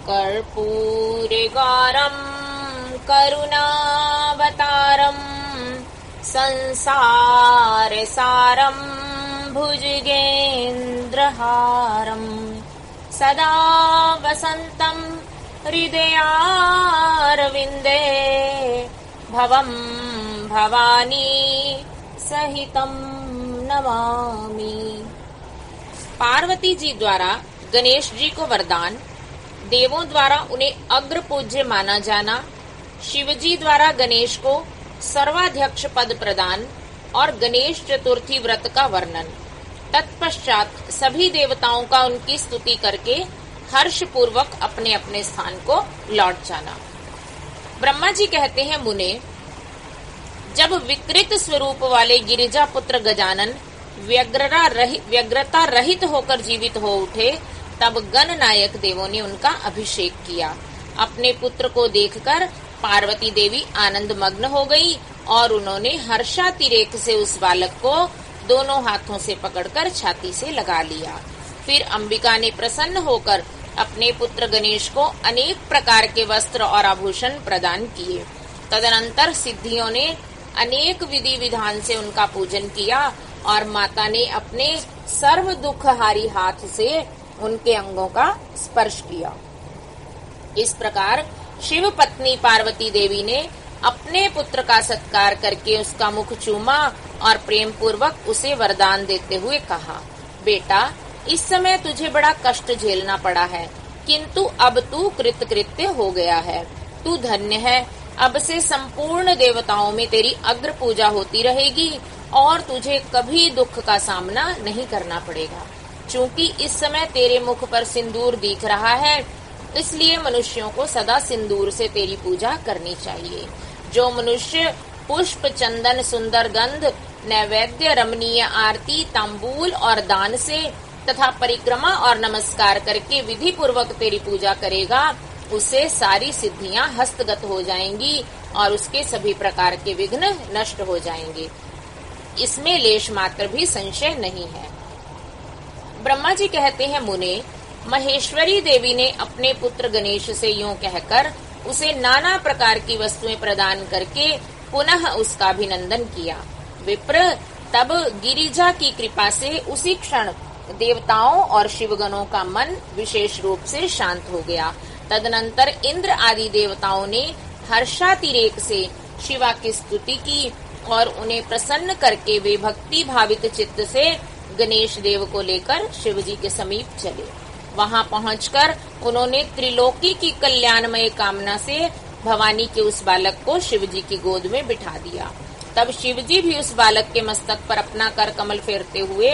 कर्पूरे गौरम करुणावतारम संसार सारम भुजगेन्द्रहारम सदा वसंतम हृदयारविंदे भवम भवानी सहितम नमामि। पार्वती जी द्वारा गणेश जी को वरदान, देवों द्वारा उन्हें अग्र पूज्य माना जाना, शिव जी द्वारा गणेश को सर्वाध्यक्ष पद प्रदान और गणेश चतुर्थी व्रत का वर्णन। तत्पश्चात सभी देवताओं का उनकी स्तुति करके हर्ष पूर्वक अपने अपने स्थान को लौट जाना। ब्रह्मा जी कहते हैं, मुने, जब विकृत स्वरूप वाले गिरिजा पुत्र गजानन व्यग्रता रहित होकर जीवित हो उठे, तब गण नायक देवों ने उनका अभिषेक किया। अपने पुत्र को देखकर पार्वती देवी आनंद मग्न हो गई और उन्होंने हर्षातिरेक से उस बालक को दोनों हाथों से पकड़कर छाती से लगा लिया। फिर अंबिका ने प्रसन्न होकर अपने पुत्र गणेश को अनेक प्रकार के वस्त्र और आभूषण प्रदान किए। तदनंतर सिद्धियों ने अनेक विधि विधान से उनका पूजन किया और माता ने अपने सर्व दुखहारी हाथ से उनके अंगों का स्पर्श किया। इस प्रकार शिव पत्नी पार्वती देवी ने अपने पुत्र का सत्कार करके उसका मुख चूमा और प्रेम पूर्वक उसे वरदान देते हुए कहा, बेटा, इस समय तुझे बड़ा कष्ट झेलना पड़ा है, किंतु अब तू कृतकृत्य हो गया है। तू धन्य है। अब से संपूर्ण देवताओं में तेरी अग्र पूजा होती रहेगी और तुझे कभी दुख का सामना नहीं करना पड़ेगा। चूंकि इस समय तेरे मुख पर सिंदूर दिख रहा है, इसलिए मनुष्यों को सदा सिंदूर से तेरी पूजा करनी चाहिए। जो मनुष्य पुष्प, चंदन, सुंदर गंध, नैवेद्य, रमणीय आरती, तांबूल और दान से तथा परिक्रमा और नमस्कार करके विधि पूर्वक तेरी पूजा करेगा, उसे सारी सिद्धियां हस्तगत हो जाएंगी और उसके सभी प्रकार के विघ्न नष्ट हो जाएंगे। इसमें लेश मात्र भी संशय नहीं है। ब्रह्मा जी कहते हैं, मुने, महेश्वरी देवी ने अपने पुत्र गणेश से यूं कहकर उसे नाना प्रकार की वस्तुएं प्रदान करके पुनः उसका अभिनंदन किया। विप्र, तब गिरिजा की कृपा से उसी क्षण देवताओं और शिवगणों का मन विशेष रूप से शांत हो गया। तदनंतर इंद्र आदि देवताओं ने हर्षातिरेक से शिवा की स्तुति की और उन्हें प्रसन्न करके वे भक्ति भावित चित्त से गणेश देव को लेकर शिव जी के समीप चले। वहां पहुंचकर उन्होंने त्रिलोकी की कल्याणमय कामना से भवानी के उस बालक को शिव जी की गोद में बिठा दिया। तब शिव जी भी उस बालक के मस्तक पर अपना कर कमल फेरते हुए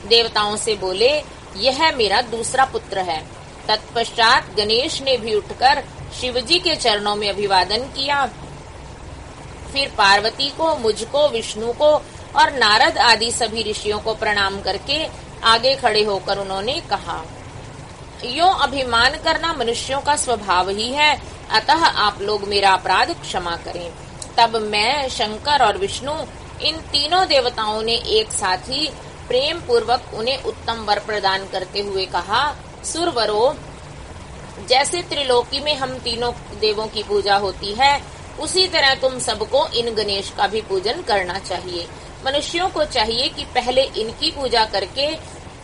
देवताओं से बोले, यह मेरा दूसरा पुत्र है। तत्पश्चात गणेश ने भी उठकर शिव जी के चरणों में अभिवादन किया। फिर पार्वती को, मुझको, विष्णु को और नारद आदि सभी ऋषियों को प्रणाम करके आगे खड़े होकर उन्होंने कहा, यूं अभिमान करना मनुष्यों का स्वभाव ही है, अतः आप लोग मेरा अपराध क्षमा करें। तब मैं, शंकर और विष्णु, इन तीनों देवताओं ने एक साथ ही प्रेम पूर्वक उन्हें उत्तम वर प्रदान करते हुए कहा, सुरवरो, जैसे त्रिलोकी में हम तीनों देवों की पूजा होती है, उसी तरह तुम सबको इन गणेश का भी पूजन करना चाहिए। मनुष्यों को चाहिए कि पहले इनकी पूजा करके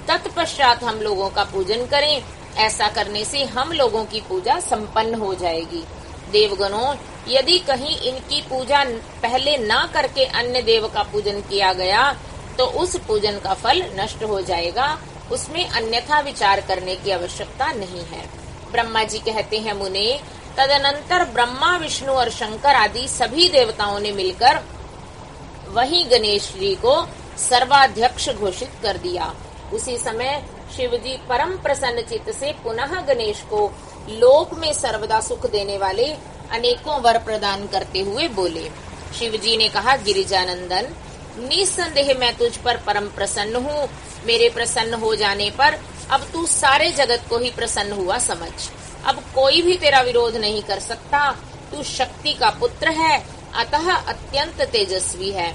तत्पश्चात हम लोगों का पूजन करें। ऐसा करने से हम लोगों की पूजा संपन्न हो जाएगी। देवगणों, यदि कहीं इनकी पूजा पहले न करके अन्य देव का पूजन किया गया तो उस पूजन का फल नष्ट हो जाएगा, उसमें अन्यथा विचार करने की आवश्यकता नहीं है। ब्रह्मा जी कहते हैं, मुने, तदनंतर ब्रह्मा, विष्णु और शंकर आदि सभी देवताओं ने मिलकर वही गणेश जी को सर्वाध्यक्ष घोषित कर दिया। उसी समय शिव जी परम प्रसन्न चित्त से पुनः गणेश को लोक में सर्वदा सुख देने वाले अनेकों वर प्रदान करते हुए बोले। शिव जी ने कहा, गिरिजानंदन, निस्संदेह मैं तुझ पर परम प्रसन्न हूँ। मेरे प्रसन्न हो जाने पर अब तू सारे जगत को ही प्रसन्न हुआ समझ। अब कोई भी तेरा विरोध नहीं कर सकता। तू शक्ति का पुत्र है, अतः अत्यंत तेजस्वी है।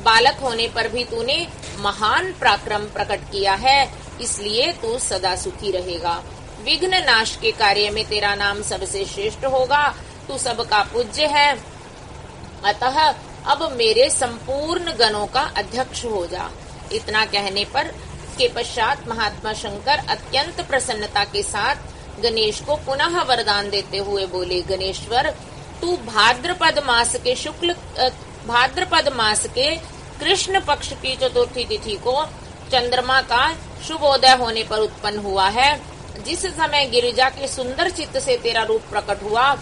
बालक होने पर भी तूने महान पराक्रम प्रकट किया है, इसलिए तू सदा सुखी रहेगा। विघ्न नाश के कार्य में तेरा नाम सबसे श्रेष्ठ होगा। तू सबका पूज्य है, अतः अब मेरे संपूर्ण गणों का अध्यक्ष हो जा। इतना कहने पर के पश्चात महात्मा शंकर अत्यंत प्रसन्नता के साथ गणेश को पुनः वरदान देते हुए बोले, गणेश्वर, तू भाद्रपद मास के कृष्ण पक्ष की चतुर्थी तिथि को चंद्रमा का शुभोदय होने पर उत्पन्न हुआ है। जिस समय गिरिजा के सुंदर चित्त से तेरा रूप प्रकट हुआ,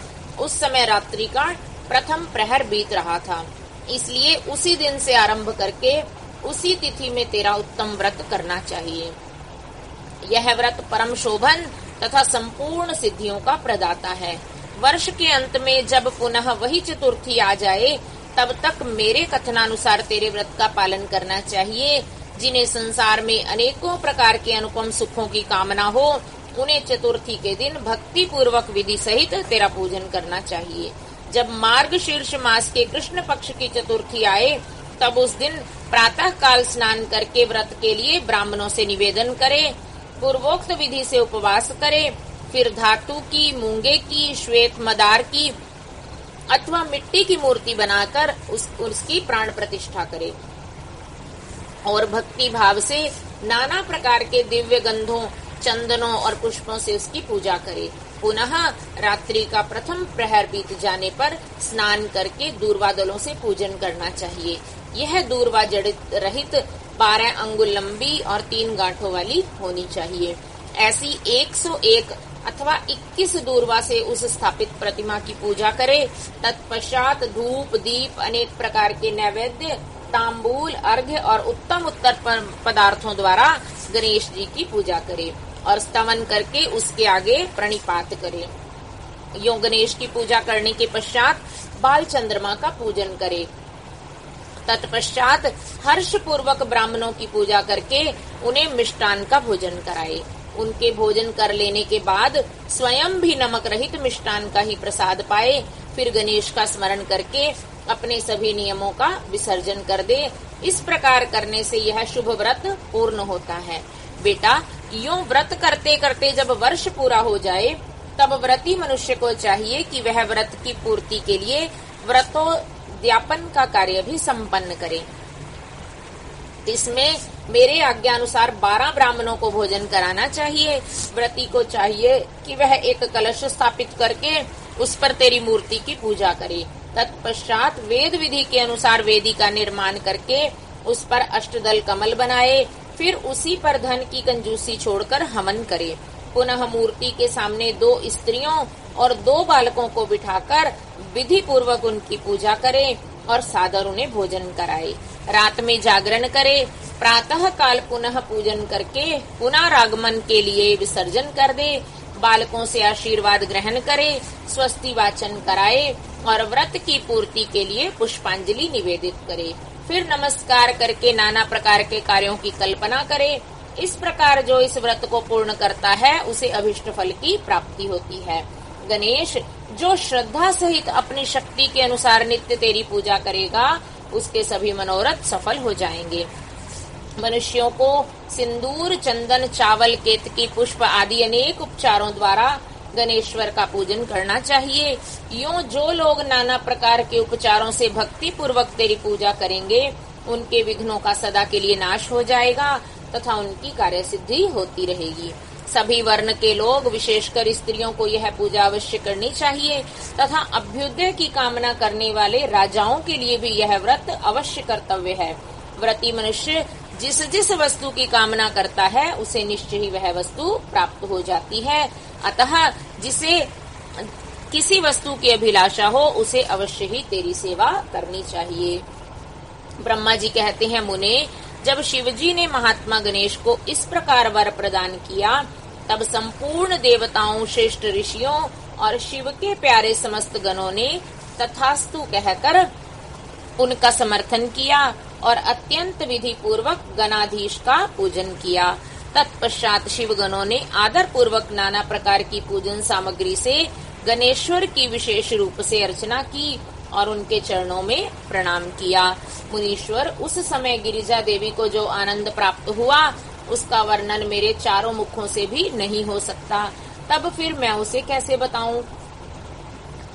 उस समय रात्रि का प्रथम प्रहर बीत रहा था। इसलिए उसी दिन से आरंभ करके उसी तिथि में तेरा उत्तम व्रत करना चाहिए। यह व्रत परम शोभन तथा संपूर्ण सिद्धियों का प्रदाता है। वर्ष के अंत में जब पुनः वही चतुर्थी आ जाए, तब तक मेरे कथनानुसार तेरे व्रत का पालन करना चाहिए। जिन्हें संसार में अनेकों प्रकार के अनुपम सुखों की कामना हो, उन्हें चतुर्थी के दिन भक्ति पूर्वक विधि सहित तेरा पूजन करना चाहिए। जब मार्गशीर्ष मास के कृष्ण पक्ष की चतुर्थी आए, तब उस दिन प्रातः काल स्नान करके व्रत के लिए ब्राह्मणों से निवेदन करे, पूर्वोक्त विधि से उपवास करे, फिर धातु की, मूंगे की, श्वेत मदार की अथवा मिट्टी की मूर्ति बनाकर उसकी प्राण प्रतिष्ठा करे और भक्ति भाव से नाना प्रकार के दिव्य गंधों, चंदनों और पुष्पों से उसकी पूजा करे। पुनः रात्रि का प्रथम प्रहर बीत जाने पर स्नान करके दूर्वा दलों से पूजन करना चाहिए। यह दूर्वा जड़ित रहित 12 अंगुल लंबी और 3 गांठों वाली होनी चाहिए। ऐसी 101 अथवा 21 दूर्वा से उस स्थापित प्रतिमा की पूजा करे। तत्पश्चात धूप, दीप, अनेक प्रकार के नैवेद्य, तांबूल, अर्घ्य और उत्तम उत्तर पदार्थों द्वारा गणेश जी की पूजा करे और स्तवन करके उसके आगे प्रणिपात करे। यों गणेश की पूजा करने के पश्चात बाल चंद्रमा का पूजन करे। तत्पश्चात हर्ष पूर्वक ब्राह्मणों की पूजा करके उन्हें मिष्टान का भोजन कराए। उनके भोजन कर लेने के बाद स्वयं भी नमक रहित मिष्टान का ही प्रसाद पाए। फिर गणेश का स्मरण करके अपने सभी नियमों का विसर्जन कर दे। इस प्रकार करने से यह शुभ व्रत पूर्ण होता है। बेटा, यूं व्रत करते करते जब वर्ष पूरा हो जाए, तब व्रती मनुष्य को चाहिए कि वह व्रत की पूर्ति के लिए व्रतोद्यापन का कार्य भी संपन्न करे। इसमें मेरे आज्ञानुसार 12 ब्राह्मणों को भोजन कराना चाहिए। व्रती को चाहिए कि वह एक कलश स्थापित करके उस पर तेरी मूर्ति की पूजा करे। तत्पश्चात वेद विधि के अनुसार वेदी का निर्माण करके उस पर अष्टदल कमल बनाए। फिर उसी पर धन की कंजूसी छोड़कर हवन करे। पुनः मूर्ति के सामने 2 स्त्रियों और 2 बालकों को बिठाकर विधि पूर्वक उनकी पूजा करे और सादर उन्हें भोजन कराए। रात में जागरण करे। प्रातः काल पुनः पूजन करके पुनरागमन के लिए विसर्जन कर दे। बालकों से आशीर्वाद ग्रहण करे, स्वस्ति वाचन कराए और व्रत की पूर्ति के लिए पुष्पांजलि निवेदित करे। फिर नमस्कार करके नाना प्रकार के कार्यों की कल्पना करे। इस प्रकार जो इस व्रत को पूर्ण करता है, उसे अभिष्ट फल की प्राप्ति होती है। गणेश, जो श्रद्धा सहित अपनी शक्ति के अनुसार नित्य तेरी पूजा करेगा, उसके सभी मनोरथ सफल हो जाएंगे। मनुष्यों को सिंदूर, चंदन, चावल, केतकी, पुष्प आदि अनेक उपचारों द्वारा गणेश्वर का पूजन करना चाहिए। यूं जो लोग नाना प्रकार के उपचारों से भक्ति पूर्वक तेरी पूजा करेंगे, उनके विघ्नों का सदा के लिए नाश हो जाएगा तथा उनकी कार्य सिद्धि होती रहेगी। सभी वर्ण के लोग, विशेषकर स्त्रियों को यह पूजा अवश्य करनी चाहिए तथा अभ्युदय की कामना करने वाले राजाओं के लिए भी यह व्रत अवश्य कर्तव्य है। व्रती मनुष्य जिस जिस वस्तु की कामना करता है, उसे निश्चय ही वह वस्तु प्राप्त हो जाती है। अतः जिसे किसी वस्तु की अभिलाषा हो, उसे अवश्य ही तेरी सेवा करनी चाहिए। ब्रह्मा जी कहते हैं, मुने, जब शिवजी ने महात्मा गणेश को इस प्रकार वर प्रदान किया, तब संपूर्ण देवताओं, श्रेष्ठ ऋषियों और शिव के प्यारे समस्त गणों ने तथास्तु कहकर उनका समर्थन किया और अत्यंत विधि पूर्वक गणाधीश का पूजन किया। तत्पश्चात शिव गणों ने आदर पूर्वक नाना प्रकार की पूजन सामग्री से गणेश्वर की विशेष रूप से अर्चना की और उनके चरणों में प्रणाम किया। मुनीश्वर, उस समय गिरिजा देवी को जो आनंद प्राप्त हुआ, उसका वर्णन मेरे चारों मुखों से भी नहीं हो सकता। तब फिर मैं उसे कैसे बताऊं।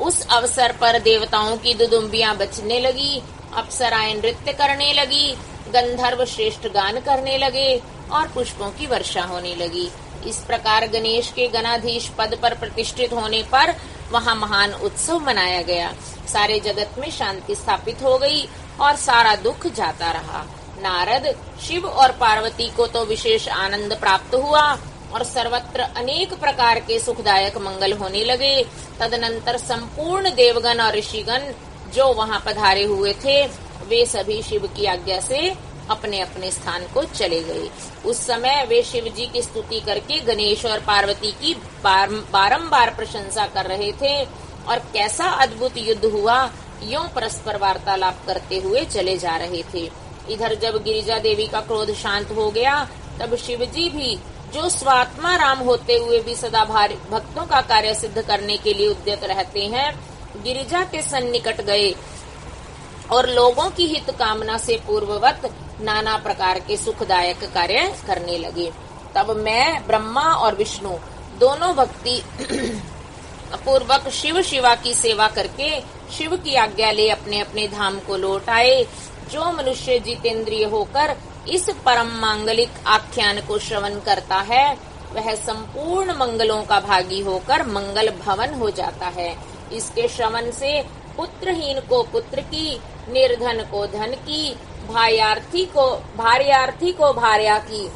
उस अवसर पर देवताओं की दुदुम्बियां बजने लगी, अप्सराएं नृत्य करने लगी, गंधर्व श्रेष्ठ गान करने लगे और पुष्पों की वर्षा होने लगी। इस प्रकार गणेश के गणाधीश पद पर प्रतिष्ठित होने पर वहां महान उत्सव मनाया गया। सारे जगत में शांति स्थापित हो गई और सारा दुख जाता रहा। नारद, शिव और पार्वती को तो विशेष आनंद प्राप्त हुआ और सर्वत्र अनेक प्रकार के सुखदायक मंगल होने लगे। तदनंतर संपूर्ण देवगण और ऋषिगण जो वहां पधारे हुए थे, वे सभी शिव की आज्ञा से अपने अपने स्थान को चले गए। उस समय वे शिव जी की स्तुति करके गणेश और पार्वती की बारंबार प्रशंसा कर रहे थे और कैसा अद्भुत युद्ध हुआ, यूं परस्पर वार्तालाप करते हुए चले जा रहे थे। इधर जब गिरिजा देवी का क्रोध शांत हो गया, तब शिव जी भी, जो स्वात्मा राम होते हुए भी सदा भक्तों का कार्य सिद्ध करने के लिए उद्यत रहते हैं, गिरिजा के सन्निकट गए और लोगों की हित कामना से पूर्ववत नाना प्रकार के सुखदायक कार्य करने लगे। तब मैं, ब्रह्मा और विष्णु दोनों भक्ति पूर्वक शिव शिवा की सेवा करके शिव की आज्ञा ले अपने अपने धाम को लौट आए। जो मनुष्य जितेंद्रिय होकर इस परम मांगलिक आख्यान को श्रवण करता है, वह संपूर्ण मंगलों का भागी होकर मंगल भवन हो जाता है। इसके श्रवण से पुत्रहीन को पुत्र की, निर्धन को धन की, भार्यार्थी को भार्या की,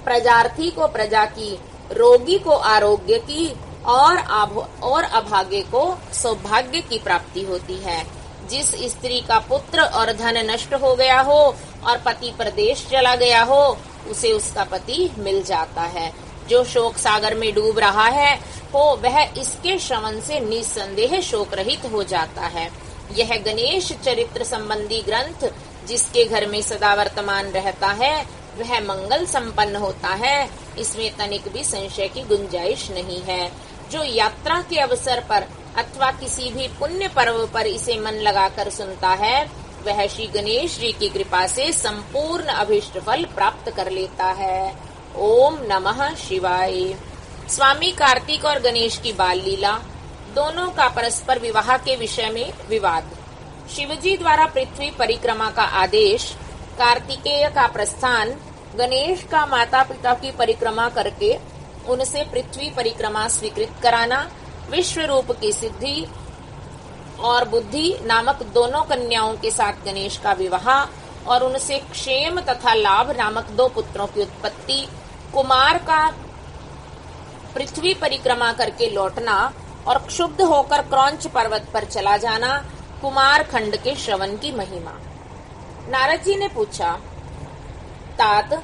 प्रजार्थी को प्रजा की, रोगी को आरोग्य की और अभागे को सौभाग्य की प्राप्ति होती है। जिस स्त्री का पुत्र और धन नष्ट हो गया हो और पति प्रदेश चला गया हो, उसे उसका पति मिल जाता है। जो शोक सागर में डूब रहा है वह इसके श्रवण से निसंदेह शोक रहित हो जाता है। यह गणेश चरित्र संबंधी ग्रंथ जिसके घर में सदा वर्तमान रहता है, वह मंगल संपन्न होता है। इसमें तनिक भी संशय की गुंजाइश नहीं है। जो यात्रा के अवसर पर अथवा किसी भी पुण्य पर्व पर इसे मन लगाकर सुनता है, वह श्री गणेश जी की कृपा से संपूर्ण अभीष्ट फल प्राप्त कर लेता है। ओम नमः शिवाय। स्वामी कार्तिक और गणेश की बाल लीला, दोनों का परस्पर विवाह के विषय में विवाद। शिवजी द्वारा पृथ्वी परिक्रमा का आदेश, कार्तिकेय का प्रस्थान, गणेश का माता पिता की परिक्रमा करके उनसे पृथ्वी परिक्रमा स्वीकृत कराना, विश्व रूप की सिद्धि और बुद्धि नामक दोनों कन्याओं के साथ गणेश का विवाह और उनसे क्षेम तथा लाभ नामक 2 पुत्रों की उत्पत्ति, कुमार का पृथ्वी परिक्रमा करके लौटना और क्षुब्ध होकर क्रौंच पर्वत पर चला जाना, कुमार खंड के श्रवण की महिमा। नारद जी ने पूछा, तात,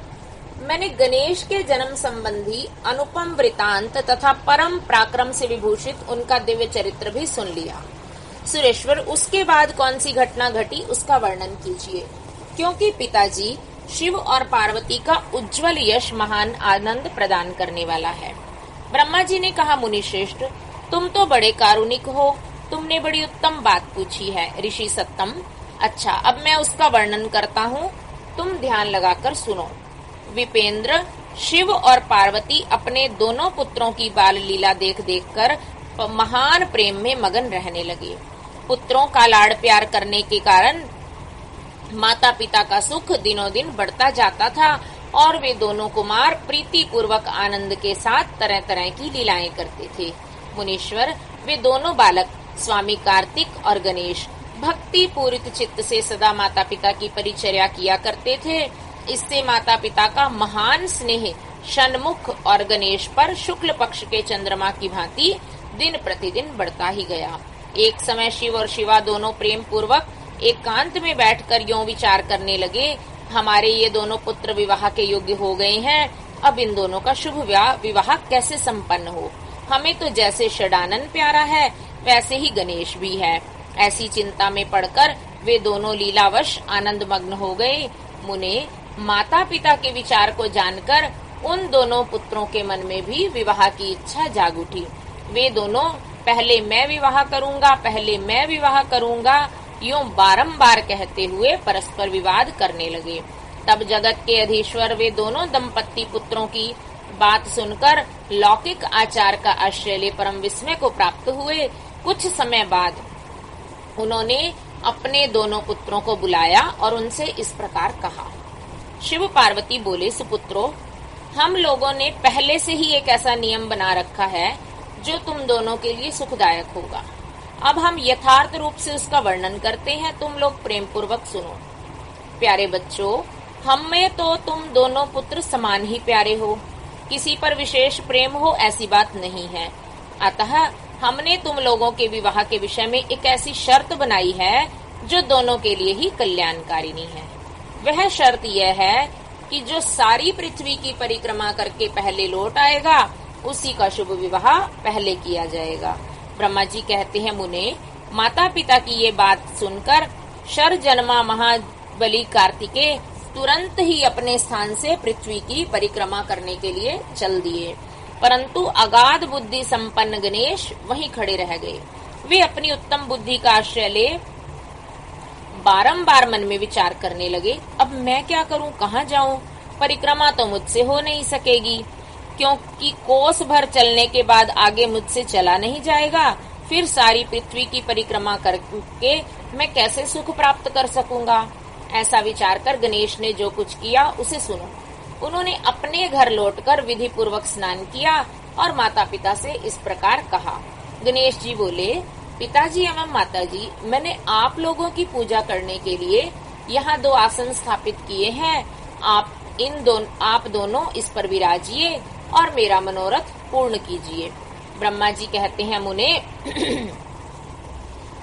मैंने गणेश के जन्म संबंधी अनुपम वृतांत तथा परम पराक्रम से विभूषित उनका दिव्य चरित्र भी सुन लिया। सुरेश्वर, उसके बाद कौन सी घटना घटी उसका वर्णन कीजिए, क्योंकि पिताजी शिव और पार्वती का उज्जवल यश महान आनंद प्रदान करने वाला है। ब्रह्मा जी ने कहा, मुनि श्रेष्ठ, तुम तो बड़े कारुणिक हो, तुमने बड़ी उत्तम बात पूछी है ऋषि सत्तम। अच्छा, अब मैं उसका वर्णन करता हूँ, तुम ध्यान लगाकर सुनो। विपेंद्र, शिव और पार्वती अपने दोनों पुत्रों की बाल लीला देख देख कर महान प्रेम में मगन रहने लगे। पुत्रों का लाड़ प्यार करने के कारण माता पिता का सुख दिनों दिन बढ़ता जाता था और वे दोनों कुमार प्रीति पूर्वक आनंद के साथ तरह तरह की लीलाएं करते थे। मुनीश्वर, वे दोनों बालक स्वामी कार्तिक और गणेश भक्ति पूरित चित्त से सदा माता पिता की परिचर्या किया करते थे। इससे माता पिता का महान स्नेह षण्मुख और गणेश पर शुक्ल पक्ष के चंद्रमा की भांति दिन प्रतिदिन बढ़ता ही गया। एक समय शिव और शिवा दोनों प्रेम पूर्वक एकांत में बैठकर यूं विचार करने लगे, हमारे ये दोनों पुत्र विवाह के योग्य हो गए हैं, अब इन दोनों का शुभ विवाह कैसे संपन्न हो। हमें तो जैसे षडानन प्यारा है वैसे ही गणेश भी है। ऐसी चिंता में पड़कर वे दोनों लीलावश आनंद मग्न हो गए। मुने, माता पिता के विचार को जानकर उन दोनों पुत्रों के मन में भी विवाह की इच्छा जाग उठी। वे दोनों पहले मैं विवाह करूंगा, पहले मैं विवाह करूंगा यूं बारंबार कहते हुए परस्पर विवाद करने लगे। तब जगत के अधीश्वर वे दोनों दंपत्ति पुत्रों की बात सुनकर लौकिक आचार का आश्रय ले परम विस्मय को प्राप्त हुए। कुछ समय बाद उन्होंने अपने दोनों पुत्रों को बुलाया और उनसे इस प्रकार कहा। शिव पार्वती बोले, सुपुत्रों, हम लोगों ने पहले से ही एक ऐसा नियम बना रखा है जो तुम दोनों के लिए सुखदायक होगा। अब हम यथार्थ रूप से उसका वर्णन करते हैं, तुम लोग प्रेम पूर्वक सुनो। प्यारे बच्चों, हम में तो तुम दोनों पुत्र समान ही प्यारे हो, किसी पर विशेष प्रेम हो ऐसी बात नहीं है। अतः हमने तुम लोगों के विवाह के विषय में एक ऐसी शर्त बनाई है जो दोनों के लिए ही कल्याणकारिणी है। वह शर्त यह है कि जो सारी पृथ्वी की परिक्रमा करके पहले लौट आएगा उसी का शुभ विवाह पहले किया जाएगा। ब्रह्मा जी कहते हैं, मुने, माता पिता की ये बात सुनकर शर जन्मा महाबली कार्तिकेय तुरंत ही अपने स्थान से पृथ्वी की परिक्रमा करने के लिए चल दिए, परंतु अगाध बुद्धि संपन्न गणेश वहीं खड़े रह गए। वे अपनी उत्तम बुद्धि का आश्रय ले बारंबार मन में विचार करने लगे, अब मैं क्या करूं, कहां जाऊं? परिक्रमा तो मुझसे हो नहीं सकेगी, क्योंकि कोस भर चलने के बाद आगे मुझसे चला नहीं जाएगा। फिर सारी पृथ्वी की परिक्रमा करके मैं कैसे सुख प्राप्त कर सकूंगा? ऐसा विचार कर गणेश ने जो कुछ किया उसे सुनो। उन्होंने अपने घर लौटकर विधि पूर्वक स्नान किया और माता पिता से इस प्रकार कहा। गणेश जी बोले, पिताजी एवं माताजी, मैंने आप लोगों की पूजा करने के लिए यहाँ 2 आसन स्थापित किए हैं। आप दोनों इस पर विराजिए और मेरा मनोरथ पूर्ण कीजिए। ब्रह्मा जी कहते हैं, मुने,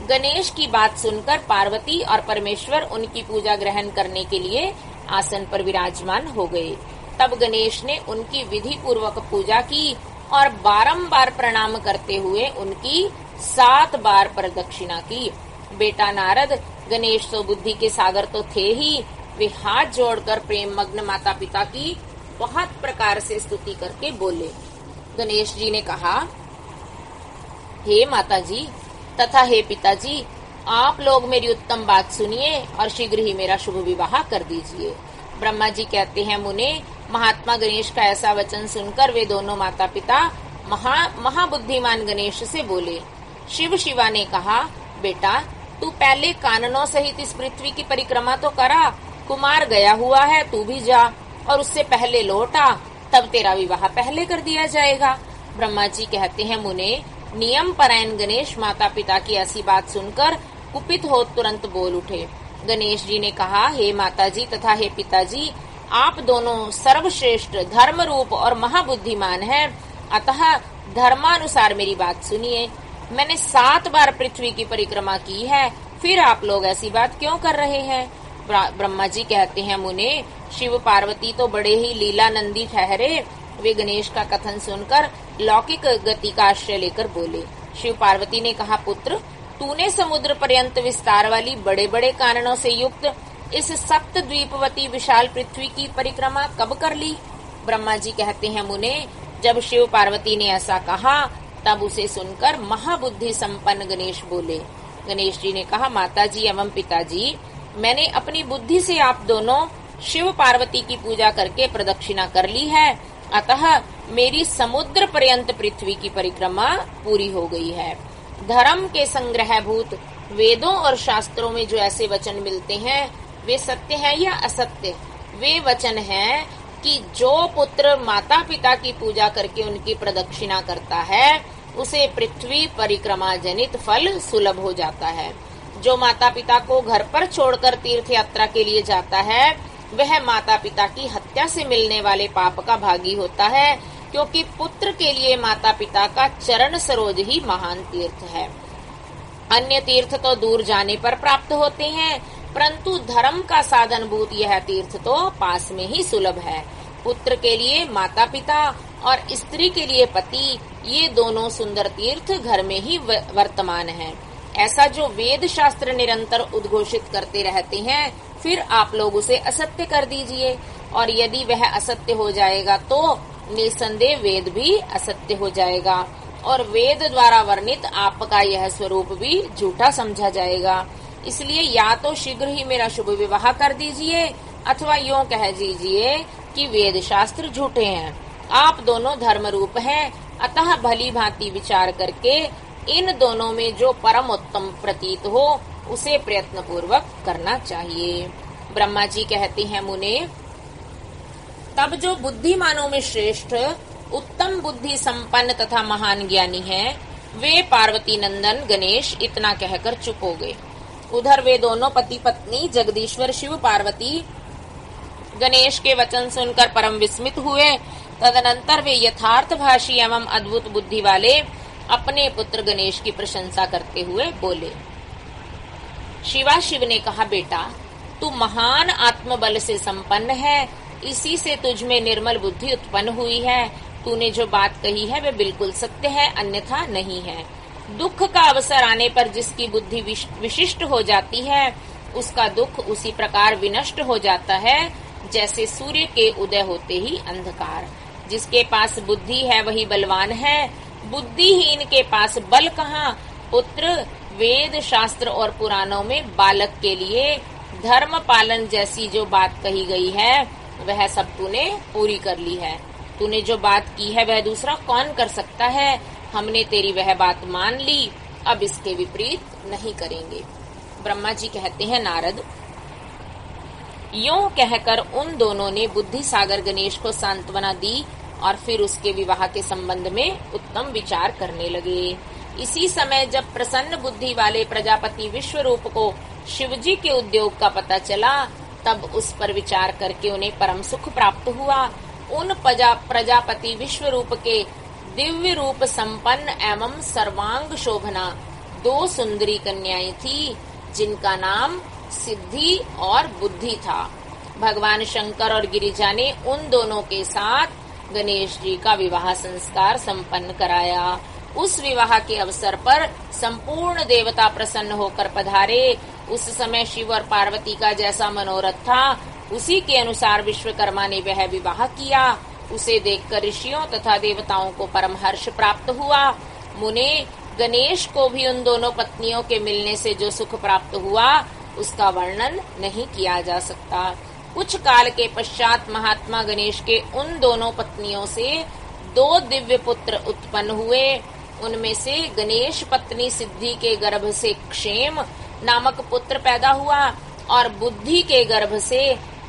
गणेश की बात सुनकर पार्वती और परमेश्वर उनकी पूजा ग्रहण करने के लिए आसन पर विराजमान हो गए। तब गणेश ने उनकी विधि पूर्वक पूजा की और बारंबार प्रणाम करते हुए उनकी 7 बार प्रदक्षिणा की। बेटा नारद, गणेश तो बुद्धि के सागर तो थे ही, वे हाथ जोड़कर प्रेम मग्न माता पिता की बहुत प्रकार से स्तुति करके बोले। गणेश जी ने कहा, हे माता जी तथा हे पिताजी, आप लोग मेरी उत्तम बात सुनिए और शीघ्र ही मेरा शुभ विवाह कर दीजिए। ब्रह्मा जी कहते हैं, मुने, महात्मा गणेश का ऐसा वचन सुनकर वे दोनों माता पिता महाबुद्धिमान गणेश से बोले। शिव शिवा ने कहा, बेटा, तू पहले काननों सहित इस पृथ्वी की परिक्रमा तो करा। कुमार गया हुआ है, तू भी जा और उससे पहले लौटा, तब तेरा विवाह पहले कर दिया जाएगा। ब्रह्मा जी कहते हैं, मुने, नियम परायण गणेश माता पिता की ऐसी बात सुनकर कुपित हो तुरंत बोल उठे। गणेश जी ने कहा, हे माताजी तथा हे पिताजी, आप दोनों सर्वश्रेष्ठ धर्म रूप और महाबुद्धिमान हैं, अतः धर्मानुसार मेरी बात सुनिए। मैंने 7 बार पृथ्वी की परिक्रमा की है, फिर आप लोग ऐसी बात क्यों कर रहे हैं? ब्रह्मा जी कहते हैं, मुने, शिव पार्वती तो बड़े ही लीलानंदी ठहरे। वे गणेश का कथन सुनकर लौकिक गति का आश्रय लेकर बोले। शिव पार्वती ने कहा, पुत्र, तूने समुद्र पर्यंत विस्तार वाली बड़े बड़े काननों से युक्त इस सप्त द्वीपवती विशाल पृथ्वी की परिक्रमा कब कर ली? ब्रह्मा जी कहते हैं, मुने, जब शिव पार्वती ने ऐसा कहा तब उसे सुनकर महाबुद्धि संपन्न गणेश बोले। गणेश जी ने कहा, माताजी एवं पिताजी, मैंने अपनी बुद्धि से आप दोनों शिव पार्वती की पूजा करके प्रदक्षिणा कर ली है, अतः मेरी समुद्र पर्यंत पृथ्वी की परिक्रमा पूरी हो गई है। धर्म के संग्रहभूत वेदों और शास्त्रों में जो ऐसे वचन मिलते हैं वे सत्य हैं या असत्य? वे वचन हैं कि जो पुत्र माता पिता की पूजा करके उनकी प्रदक्षिणा करता है उसे पृथ्वी परिक्रमा जनित फल सुलभ हो जाता है। जो माता पिता को घर पर छोड़कर तीर्थ यात्रा के लिए जाता है वह माता पिता की हत्या से मिलने वाले पाप का भागी होता है, क्योंकि पुत्र के लिए माता पिता का चरण सरोज ही महान तीर्थ है। अन्य तीर्थ तो दूर जाने पर प्राप्त होते हैं, परंतु धर्म का साधन भूत यह तीर्थ तो पास में ही सुलभ है। पुत्र के लिए माता पिता और स्त्री के लिए पति, ये दोनों सुंदर तीर्थ घर में ही वर्तमान हैं। ऐसा जो वेद शास्त्र निरंतर उद्घोषित करते रहते हैं, फिर आप लोग उसे असत्य कर दीजिए, और यदि वह असत्य हो जाएगा तो निसंदेह वेद भी असत्य हो जाएगा और वेद द्वारा वर्णित आपका यह स्वरूप भी झूठा समझा जाएगा। इसलिए या तो शीघ्र ही मेरा शुभ विवाह कर दीजिए अथवा यूं कह दीजिए कि वेद शास्त्र झूठे हैं। आप दोनों धर्म रूप हैं, अतः भली भांति विचार करके इन दोनों में जो परम उत्तम प्रतीत हो उसे प्रयत्न पूर्वक करना चाहिए। ब्रह्मा जी कहते हैं, मुने, तब जो बुद्धिमानों में श्रेष्ठ उत्तम बुद्धि संपन्न तथा महान ज्ञानी हैं, वे पार्वती नंदन गणेश इतना कहकर चुप हो गए। उधर वे दोनों पति पत्नी जगदीश्वर शिव पार्वती गणेश के वचन सुनकर परम विस्मित हुए। तदनंतर वे यथार्थ भाषी एवं अद्भुत बुद्धि वाले अपने पुत्र गणेश की प्रशंसा करते हुए बोले। शिवा शिव ने कहा, बेटा, तू महान आत्मबल से संपन्न है, इसी से तुझ में निर्मल बुद्धि उत्पन्न हुई है। तूने जो बात कही है वे बिल्कुल सत्य है, अन्यथा नहीं है। दुख का अवसर आने पर जिसकी बुद्धि विशिष्ट हो जाती है, उसका दुख उसी प्रकार विनष्ट हो जाता है जैसे सूर्य के उदय होते ही अंधकार। जिसके पास बुद्धि है वही बलवान है, बुद्धिहीन के पास बल कहाँ। पुत्र, वेद शास्त्र और पुराणों में बालक के लिए धर्म पालन जैसी जो बात कही गई है वह सब तूने पूरी कर ली है। तूने जो बात की है वह दूसरा कौन कर सकता है। हमने तेरी वह बात मान ली, अब इसके विपरीत नहीं करेंगे। ब्रह्मा जी कहते हैं, नारद, यूं कहकर उन दोनों ने बुद्धि सागर गणेश को सांत्वना दी और फिर उसके विवाह के संबंध में उत्तम विचार करने लगे। इसी समय जब प्रसन्न बुद्धि वाले प्रजापति विश्वरूप को शिवजी के उद्योग का पता चला, तब उस पर विचार करके उन्हें परम सुख प्राप्त हुआ। उन प्रजापति विश्वरूप के दिव्य रूप संपन्न एवं सर्वांग शोभना 2 सुंदरी कन्याएं थी, जिनका नाम सिद्धि और बुद्धि था। भगवान शंकर और गिरिजा ने उन दोनों के साथ गणेश जी का विवाह संस्कार संपन्न कराया। उस विवाह के अवसर पर संपूर्ण देवता प्रसन्न होकर पधारे। उस समय शिव और पार्वती का जैसा मनोरथ था, उसी के अनुसार विश्वकर्मा ने वह विवाह किया। उसे देखकर ऋषियों तथा देवताओं को परम हर्ष प्राप्त हुआ। मुने, गणेश को भी उन दोनों पत्नियों के मिलने से जो सुख प्राप्त हुआ उसका वर्णन नहीं किया जा सकता। कुछ काल के पश्चात महात्मा गणेश के उन दोनों पत्नियों से 2 दिव्य पुत्र उत्पन्न हुए। उनमें से गणेश पत्नी सिद्धि के गर्भ से क्षेम नामक पुत्र पैदा हुआ और बुद्धि के गर्भ से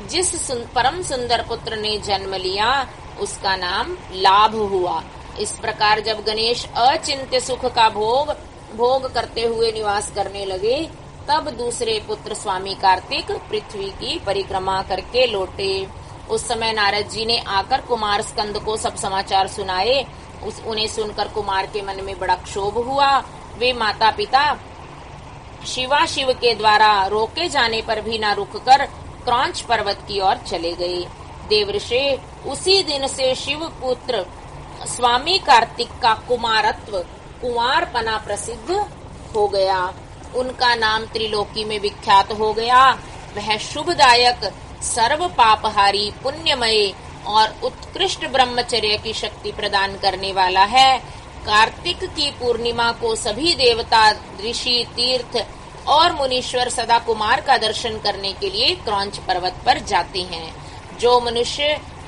जिस परम सुंदर पुत्र ने जन्म लिया उसका नाम लाभ हुआ। इस प्रकार जब गणेश अचिंत्य सुख का भोग करते हुए निवास करने लगे, तब दूसरे पुत्र स्वामी कार्तिक पृथ्वी की परिक्रमा करके लौटे। उस समय नारद जी ने आकर कुमार स्कंद को सब समाचार सुनाए। उन्हें सुनकर कुमार के मन में बड़ा क्षोभ हुआ। वे माता पिता शिवा शिव के द्वारा रोके जाने पर भी न रुककर क्रौंच पर्वत की ओर चले गए। देवऋषि उसी दिन से शिव पुत्र स्वामी कार्तिक का कुमारत्व कुंवारपना प्रसिद्ध हो गया। उनका नाम त्रिलोकी में विख्यात हो गया। वह शुभदायक, सर्व पापहारी, पुण्यमय और उत्कृष्ट ब्रह्मचर्य की शक्ति प्रदान करने वाला है। कार्तिक की पूर्णिमा को सभी देवता, ऋषि, तीर्थ और मुनीश्वर सदा कुमार का दर्शन करने के लिए क्रौंच पर्वत पर जाते हैं। जो मनुष्य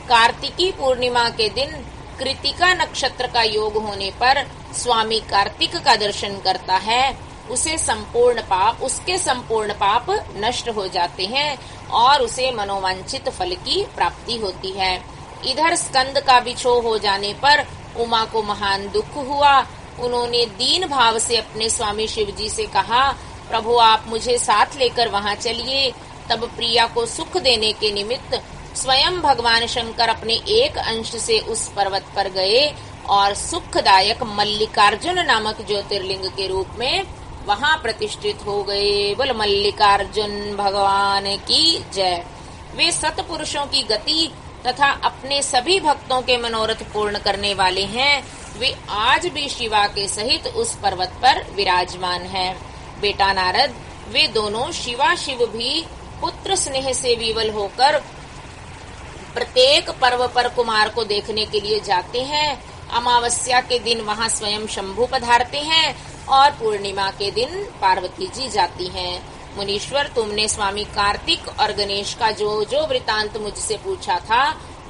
कार्तिकी पूर्णिमा के दिन कृतिका नक्षत्र का योग होने पर स्वामी कार्तिक का दर्शन करता है, उसके संपूर्ण पाप नष्ट हो जाते हैं और उसे मनोवांछित फल की प्राप्ति होती है। इधर स्कंद का बिछोह हो जाने पर उमा को महान दुख हुआ। उन्होंने दीन भाव से अपने स्वामी शिव जी से कहा, प्रभु आप मुझे साथ लेकर वहाँ चलिए। तब प्रिया को सुख देने के निमित्त स्वयं भगवान शंकर अपने एक अंश से उस पर्वत पर गए और सुखदायक मल्लिकार्जुन नामक ज्योतिर्लिंग के रूप में वहाँ प्रतिष्ठित हो गए। बोल मल्लिकार्जुन भगवान की जय। वे सतपुरुषों की गति तथा अपने सभी भक्तों के मनोरथ पूर्ण करने वाले हैं। वे आज भी शिवा के सहित उस पर्वत पर विराजमान हैं। बेटा नारद, वे दोनों शिवा शिव भी पुत्र स्नेह से विवल होकर प्रत्येक पर्व पर कुमार को देखने के लिए जाते हैं। अमावस्या के दिन वहाँ स्वयं शंभु पधारते हैं और पूर्णिमा के दिन पार्वती जी जाती हैं। मुनीश्वर, तुमने स्वामी कार्तिक और गणेश का जो वृतांत मुझसे पूछा था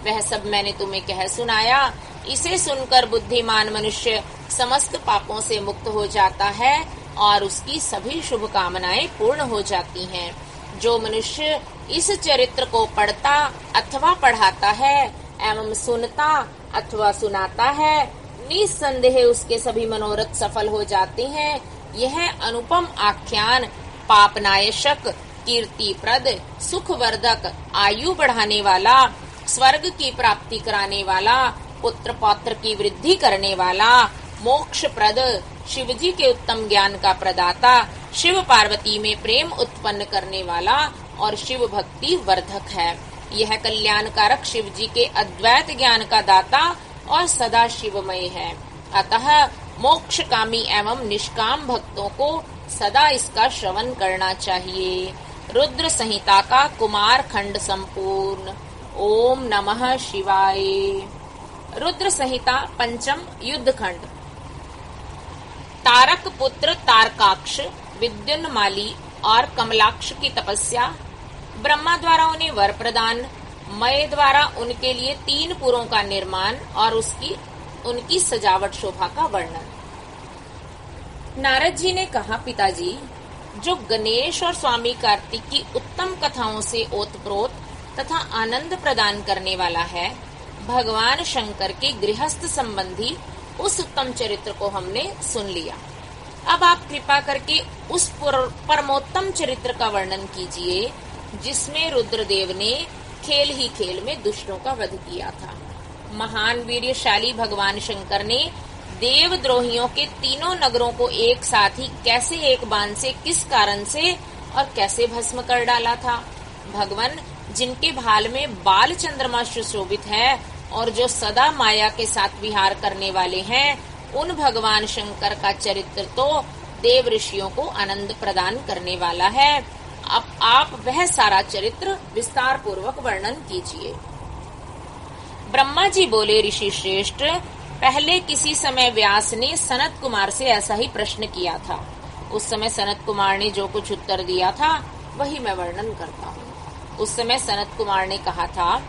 वह सब मैंने तुम्हें कह सुनाया। इसे सुनकर बुद्धिमान मनुष्य समस्त पापों से मुक्त हो जाता है और उसकी सभी शुभ कामनाएं पूर्ण हो जाती हैं। जो मनुष्य इस चरित्र को पढ़ता अथवा पढ़ाता है एवं सुनता अथवा सुनाता है, निस्संदेह उसके सभी मनोरथ सफल हो जाते हैं। यह अनुपम आख्यान पापनाशक, कीर्तिप्रद, सुखवर्धक, आयु बढ़ाने वाला, स्वर्ग की प्राप्ति कराने वाला, पुत्र पौत्र की वृद्धि करने वाला, मोक्षप्रद, शिवजी के उत्तम ज्ञान का प्रदाता, शिव पार्वती में प्रेम उत्पन्न करने वाला और शिव भक्ति वर्धक है। यह कल्याणकारक शिवजी के अद्वैत ज्ञान का दाता और सदा शिवमय है। अतः मोक्षकामी एवं निष्काम भक्तों को सदा इसका श्रवण करना चाहिए। रुद्र संहिता का कुमार खंड संपूर्ण। ओम नमः शिवाय। रुद्र संहिता पंचम युद्ध खंड। तारक पुत्र तारकाक्ष, विद्युन्माली और कमलाक्ष की तपस्या, ब्रह्मा द्वारा उन्हें वर प्रदान, मय द्वारा उनके लिए 3 पुरों का निर्माण और उनकी सजावट शोभा का वर्णन। नारद जी ने कहा, पिताजी, जो गणेश और स्वामी कार्तिक की उत्तम कथाओं से ओतप्रोत तथा आनंद प्रदान करने वाला है, भगवान शंकर के गृहस्थ संबंधी उस उत्तम चरित्र को हमने सुन लिया। अब आप कृपा करके उस परमोत्तम चरित्र का वर्णन कीजिए जिसमें रुद्रदेव ने खेल ही खेल में दुष्टों का वध किया था। महान वीर्यशाली भगवान शंकर ने देवद्रोहियों के 3 नगरों को एक साथ ही कैसे एक बाण से, किस कारण से और कैसे भस्म कर डाला था। भगवान जिनके भाल में बाल चंद्रमा सुशोभित है और जो सदा माया के साथ विहार करने वाले हैं, उन भगवान शंकर का चरित्र तो देव ऋषियों को आनंद प्रदान करने वाला है। अब आप वह सारा चरित्र विस्तार पूर्वक वर्णन कीजिए। ब्रह्मा जी बोले, ऋषि श्रेष्ठ, पहले किसी समय व्यास ने सनत कुमार से ऐसा ही प्रश्न किया था। उस समय सनत कुमार ने जो कुछ उत्तर दिया था वही मैं वर्णन करता हूँ। उस समय सनत कुमार ने कहा था,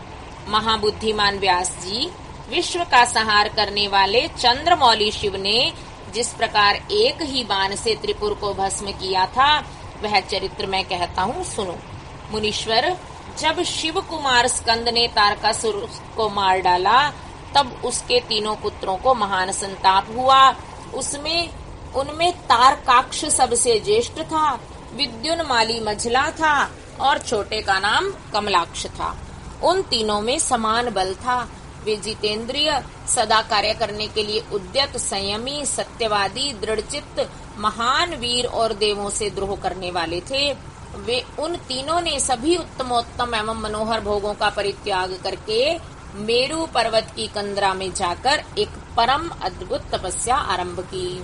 महाबुद्धिमान व्यास जी, विश्व का संहार करने वाले चंद्रमौली शिव ने जिस प्रकार एक ही बाण से त्रिपुर को भस्म किया था, वह चरित्र मैं कहता हूँ, सुनो। मुनीश्वर, जब शिव कुमार स्कंद ने तारकासुर को मार डाला, तब उसके 3 पुत्रों को महान संताप हुआ। उनमें तारकाक्ष सबसे ज्येष्ठ था, विद्युन्माली मझला था और छोटे का नाम कमलाक्ष था। उन तीनों में समान बल था। वे जितेंद्रिय, सदा कार्य करने के लिए उद्यत, संयमी, सत्यवादी, दृढ़चित्त, महान वीर और देवों से द्रोह करने वाले थे। वे उन तीनों ने सभी उत्तमोत्तम एवं मनोहर भोगों का परित्याग करके मेरु पर्वत की कंदरा में जाकर एक परम अद्भुत तपस्या आरंभ की।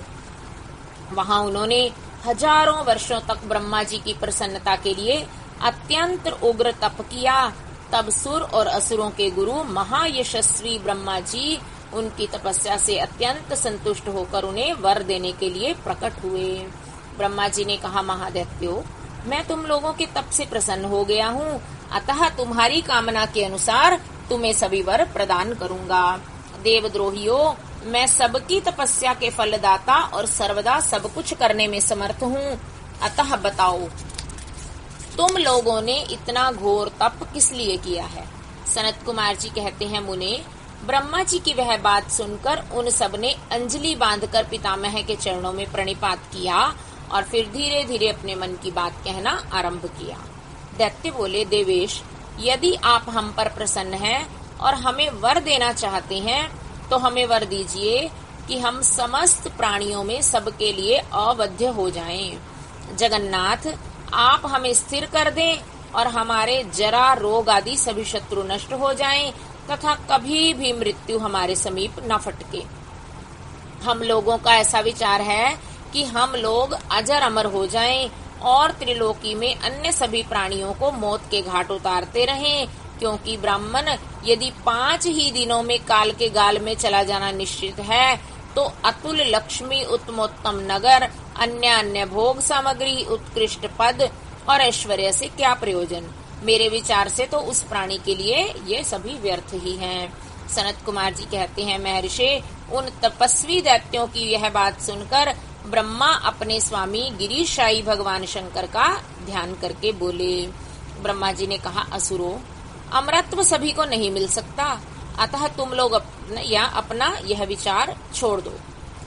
वहां उन्होंने हजारों वर्षों तक ब्रह्मा जी की प्रसन्नता के लिए अत्यंत उग्र तप किया। तब सुर और असुरों के गुरु महायशस्वी ब्रह्मा जी उनकी तपस्या से अत्यंत संतुष्ट होकर उन्हें वर देने के लिए प्रकट हुए। ब्रह्मा जी ने कहा, महादैत्यो, मैं तुम लोगों के तप से प्रसन्न हो गया हूँ, अतः तुम्हारी कामना के अनुसार तुम्हें सभी वर प्रदान करूंगा। देवद्रोहियों, मैं सबकी तपस्या के फलदाता और सर्वदा सब कुछ करने में समर्थ हूँ। अतः बताओ, तुम लोगों ने इतना घोर तप किस लिए किया है? सनत कुमार जी कहते हैं, मुने, ब्रह्मा जी की वह बात सुनकर उन सब ने अंजलि बांधकर पितामह के चरणों में प्रणिपात किया और फिर धीरे धीरे अपने मन की बात कहना आरंभ किया। दैत्य बोले, देवेश, यदि आप हम पर प्रसन्न हैं और हमें वर देना चाहते हैं तो हमें वर दीजिए कि हम समस्त प्राणियों में सबके लिए अवध्य हो जाएं। जगन्नाथ, आप हमें स्थिर कर दें और हमारे जरा, रोग आदि सभी शत्रु नष्ट हो जाएं तथा कभी भी मृत्यु हमारे समीप न फटके। हम लोगों का ऐसा विचार है कि हम लोग अजर अमर हो जाएं और त्रिलोकी में अन्य सभी प्राणियों को मौत के घाट उतारते रहें, क्योंकि ब्राह्मण यदि 5 ही दिनों में काल के गाल में चला जाना निश्चित है तो अतुल लक्ष्मी, उत्तमोत्तम नगर, अन्य भोग सामग्री, उत्कृष्ट पद और ऐश्वर्य से क्या प्रयोजन। मेरे विचार से तो उस प्राणी के लिए ये सभी व्यर्थ ही हैं। सनत कुमार जी कहते हैं, महर्षि, उन तपस्वी दैत्यों की यह बात सुनकर ब्रह्मा अपने स्वामी गिरीशाई भगवान शंकर का ध्यान करके बोले। ब्रह्मा जी ने कहा, असुरों, अमरत्व सभी को नहीं मिल सकता, अतः तुम लोग अपना यह विचार छोड़ दो।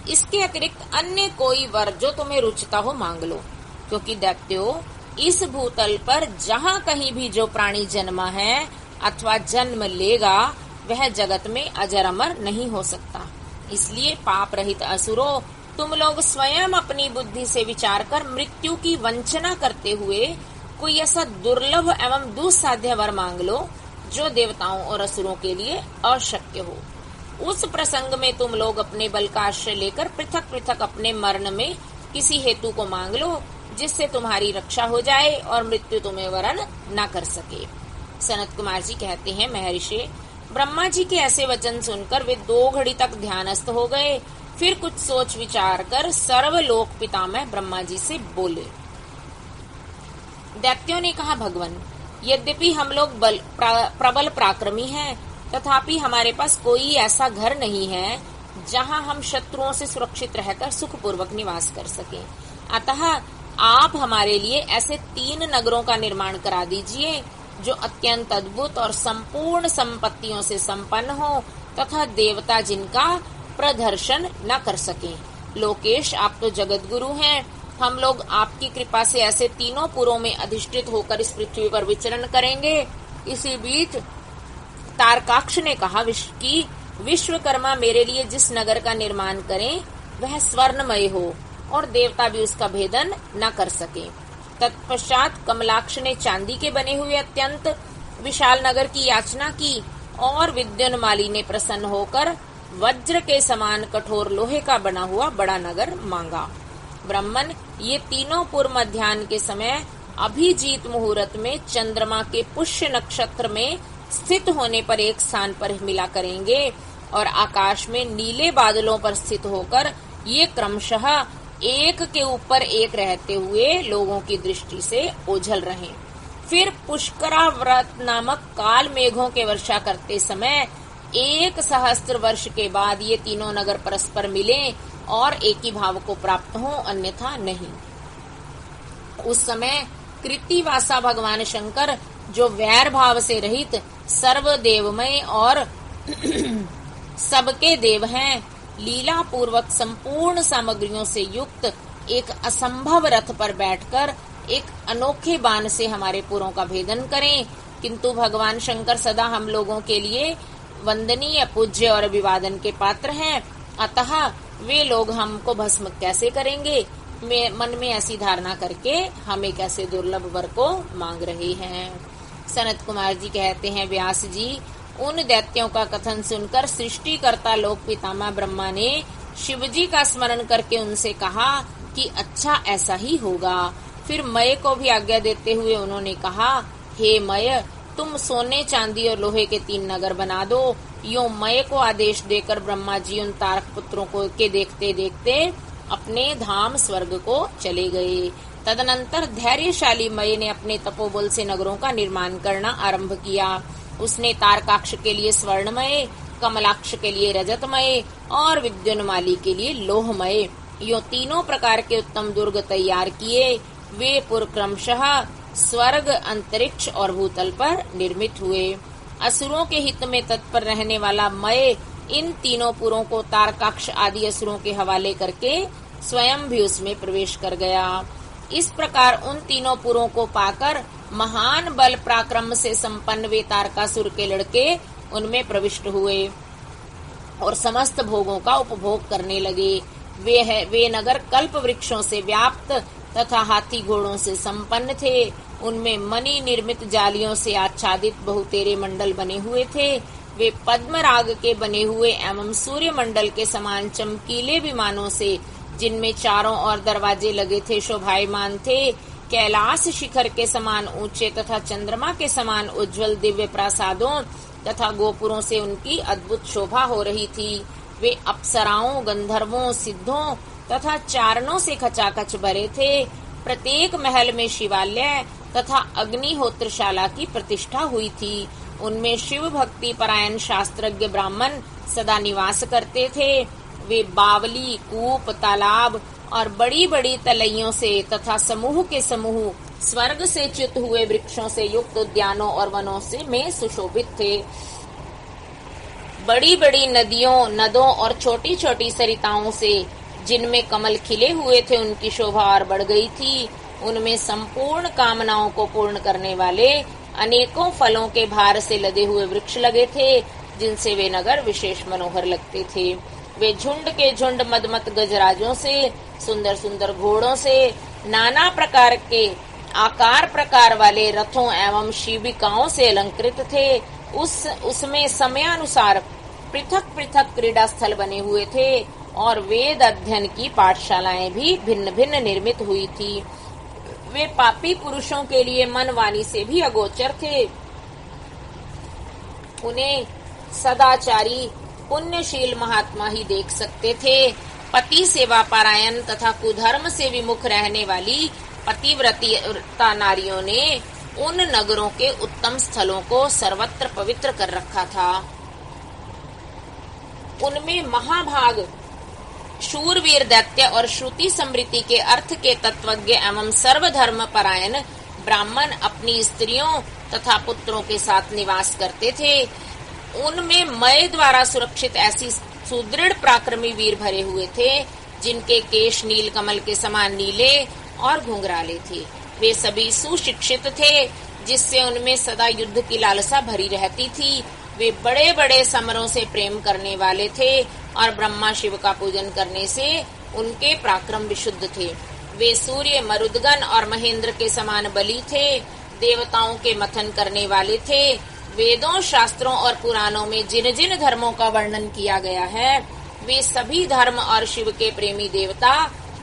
इसके अतिरिक्त अन्य कोई वर जो तुम्हें रुचता हो मांग लो, क्योंकि दैत्यों, इस भूतल पर जहाँ कहीं भी जो प्राणी जन्मा है अथवा जन्म लेगा वह जगत में अजर अमर नहीं हो सकता। इसलिए पाप रहित असुरों, तुम लोग स्वयं अपनी बुद्धि से विचार कर मृत्यु की वंचना करते हुए कोई ऐसा दुर्लभ एवं दुस्साध्य वर मांग लो जो देवताओं और असुरों के लिए अशक्य हो। उस प्रसंग में तुम लोग अपने बल का आश्रय लेकर पृथक पृथक अपने मरण में किसी हेतु को मांग लो, जिससे तुम्हारी रक्षा हो जाए और मृत्यु तुम्हें वरण न कर सके। सनत कुमार जी कहते हैं, महर्षि, ब्रह्मा जी के ऐसे वचन सुनकर वे 2 घड़ी तक ध्यानस्थ हो गए। फिर कुछ सोच विचार कर सर्वलोक पितामह ब्रह्मा जी से बोले। दैत्यों ने कहा, भगवान, यद्यपि हम लोग प्रबल पराक्रमी हैं, तथापि हमारे पास कोई ऐसा घर नहीं है जहां हम शत्रुओं से सुरक्षित रहकर सुखपूर्वक निवास कर सकें। अतः आप हमारे लिए ऐसे 3 नगरों का निर्माण करा दीजिए जो अत्यंत अद्भुत और संपूर्ण संपत्तियों से संपन्न हो तथा देवता जिनका प्रदर्शन न कर सकें। लोकेश, आप तो जगत गुरु हैं, हम लोग आपकी कृपा से ऐसे 3 पुरों में अधिष्ठित होकर इस पृथ्वी पर विचरण करेंगे। इसी बीच तारकाक्ष ने कहा कि विश्वकर्मा मेरे लिए जिस नगर का निर्माण करें वह स्वर्णमय हो और देवता भी उसका भेदन न कर सके। तत्पश्चात कमलाक्ष ने चांदी के बने हुए अत्यंत विशाल नगर की याचना की और विद्युन्माली ने प्रसन्न होकर वज्र के समान कठोर लोहे का बना हुआ बड़ा नगर मांगा। ब्राह्मण, ये 3 पुर मध्याह्न के समय अभिजीत मुहूर्त में चंद्रमा के पुष्य नक्षत्र में स्थित होने पर एक स्थान पर मिला करेंगे और आकाश में नीले बादलों पर स्थित होकर ये क्रमशः एक के ऊपर एक रहते हुए लोगों की दृष्टि से ओझल रहें। फिर पुष्करा व्रत नामक काल मेघों के वर्षा करते समय 1 सहस्त्र वर्ष के बाद ये 3 नगर परस्पर मिलें और एक ही भाव को प्राप्त हो, अन्यथा नहीं। उस समय कृतिवासा भगवान शंकर, जो वैर भाव से रहित सर्वदेवमय और सबके देव हैं, लीला पूर्वक संपूर्ण सामग्रियों से युक्त एक असंभव रथ पर बैठकर एक अनोखे बाण से हमारे पुरों का भेदन करें। किंतु भगवान शंकर सदा हम लोगों के लिए वंदनीय, पूज्य और अभिवादन के पात्र हैं, अतः वे लोग हमको भस्म कैसे करेंगे? मन में ऐसी धारणा करके हम एक ऐसे दुर्लभ वर को मांग रहे हैं। सनत कुमार जी कहते हैं, व्यास जी, उन दैत्यों का कथन सुनकर सृष्टिकर्ता लोक पितामह ब्रह्मा ने शिव जी का स्मरण करके उनसे कहा कि अच्छा ऐसा ही होगा। फिर मय को भी आज्ञा देते हुए उन्होंने कहा, हे मय, तुम सोने, चांदी और लोहे के 3 नगर बना दो। यूं मय को आदेश देकर ब्रह्मा जी उन तारक पुत्रों को के देखते देखते अपने धाम स्वर्ग को चले गए। तदनंतर धैर्यशाली मय ने अपने तपोबल से नगरों का निर्माण करना आरंभ किया। उसने तारकाक्ष के लिए स्वर्णमय, कमलाक्ष के लिए रजतमय और विद्युन्माली के लिए लोहमय, यो 3 प्रकार के उत्तम दुर्ग तैयार किए। वे पुर क्रमशः स्वर्ग, अंतरिक्ष और भूतल पर निर्मित हुए। असुरों के हित में तत्पर रहने वाला मय इन 3 पुरों को तारकाक्ष आदि असुरों के हवाले करके स्वयं भी उसमें प्रवेश कर गया। इस प्रकार उन 3 पुरों को पाकर महान बल पराक्रम से संपन्न वे तारकासुर के लड़के उनमें प्रविष्ट हुए और समस्त भोगों का उपभोग करने लगे। वे नगर कल्प वृक्षों से व्याप्त तथा हाथी घोड़ों से संपन्न थे। उनमें मणि निर्मित जालियों से आच्छादित बहुतेरे मंडल बने हुए थे। वे पद्मराग के बने हुए एवं सूर्य मंडल के समान चमकीले विमानों से, जिनमें चारों ओर दरवाजे लगे थे, शोभायमान थे। कैलाश शिखर के समान ऊंचे तथा चंद्रमा के समान उज्जवल दिव्य प्रासादों तथा गोपुरों से उनकी अद्भुत शोभा हो रही थी। वे अप्सराओं, गंधर्वों, सिद्धों तथा चारणों से खचाखच भरे थे। प्रत्येक महल में शिवालय तथा अग्निहोत्रशाला की प्रतिष्ठा हुई थी। उनमें शिव भक्ति परायण शास्त्रज्ञ ब्राह्मण सदा निवास करते थे। वे बावली, कूप, तालाब और बड़ी बड़ी तलैयों से तथा समूह के समूह स्वर्ग से च्युत हुए वृक्षों से युक्त उद्यानों और वनों से में सुशोभित थे। बड़ी बड़ी नदियों, नदों और छोटी छोटी सरिताओं से जिनमें कमल खिले हुए थे उनकी शोभा और बढ़ गई थी। उनमें संपूर्ण कामनाओं को पूर्ण करने वाले अनेकों फलों के भार से लदे हुए वृक्ष लगे थे, जिनसे वे नगर विशेष मनोहर लगते थे। वे झुंड के झुंड मदमत गजराजों से, सुंदर सुंदर घोड़ों से, नाना प्रकार के आकार प्रकार वाले रथों एवं शिविकाओं से अलंकृत थे। उसमें समयानुसार पृथक पृथक क्रीड़ा स्थल बने हुए थे और वेद अध्ययन की पाठशालाएं भी भिन्न भिन्न निर्मित हुई थी। वे पापी पुरुषों के लिए मन वाणी से भी अगोचर थे। उन्हें सदाचारी पुण्यशील महात्मा ही देख सकते थे। पति सेवा पारायण तथा कुधर्म से विमुख रहने वाली पतिव्रता नारियों ने उन नगरों के उत्तम स्थलों को सर्वत्र पवित्र कर रखा था। उनमें महाभाग शूरवीर दैत्य और श्रुति समृद्धि के अर्थ के तत्वज्ञ एवं सर्वधर्म परायण ब्राह्मण अपनी स्त्रियों तथा पुत्रों के साथ निवास करते थे। उनमें मय द्वारा सुरक्षित ऐसी सुदृढ़ पराक्रमी वीर भरे हुए थे, जिनके केश नील कमल के समान नीले और घुंघराले थे। वे सभी सुशिक्षित थे, जिससे उनमें सदा युद्ध की लालसा भरी रहती थी। वे बड़े बड़े समरों से प्रेम करने वाले थे और ब्रह्मा शिव का पूजन करने से उनके पराक्रम विशुद्ध थे। वे सूर्य, मरुदगन और महेंद्र के समान बली थे। देवताओं के मथन करने वाले थे। वेदों, शास्त्रों और पुराणों में जिन जिन धर्मों का वर्णन किया गया है, वे सभी धर्म और शिव के प्रेमी देवता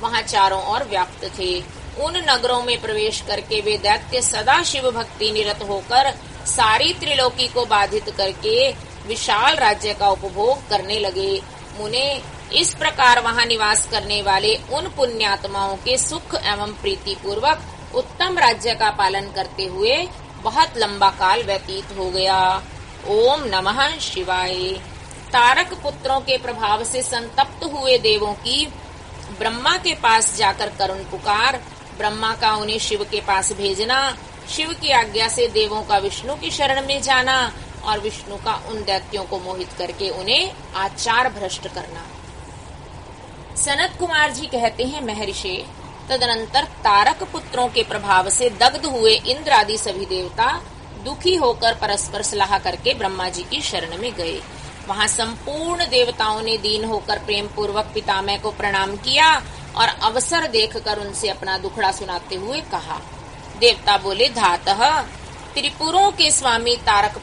वहाँ चारों ओर व्याप्त थे। उन नगरों में प्रवेश करके वे दैत्य सदा शिव भक्ति निरत होकर सारी त्रिलोकी को बाधित करके विशाल राज्य का उपभोग करने लगे। मुने, इस प्रकार वहाँ निवास करने वाले उन पुण्यात्माओं के सुख एवं प्रीति पूर्वक उत्तम राज्य का पालन करते हुए बहुत लंबा काल व्यतीत हो गया। ओम नमः शिवाय। तारक पुत्रों के प्रभाव से संतप्त हुए देवों की ब्रह्मा के पास जाकर करुण पुकार, ब्रह्मा का उन्हें शिव के पास भेजना, शिव की आज्ञा से देवों का विष्णु की शरण में जाना और विष्णु का उन दैत्यों को मोहित करके उन्हें आचार भ्रष्ट करना। सनत कुमार जी कहते हैं, महर्षि, तदनंतर तारक पुत्रों के प्रभाव से दग्ध हुए इंद्र आदि सभी देवता दुखी होकर परस्पर सलाह करके ब्रह्मा जी की शरण में गए। वहाँ संपूर्ण देवताओं ने दीन होकर प्रेम पूर्वक पितामह को प्रणाम किया और अवसर देखकर उनसे अपना दुखड़ा सुनाते हुए कहा। देवता बोले, धातः त्रिपुरों के स्वामी तारक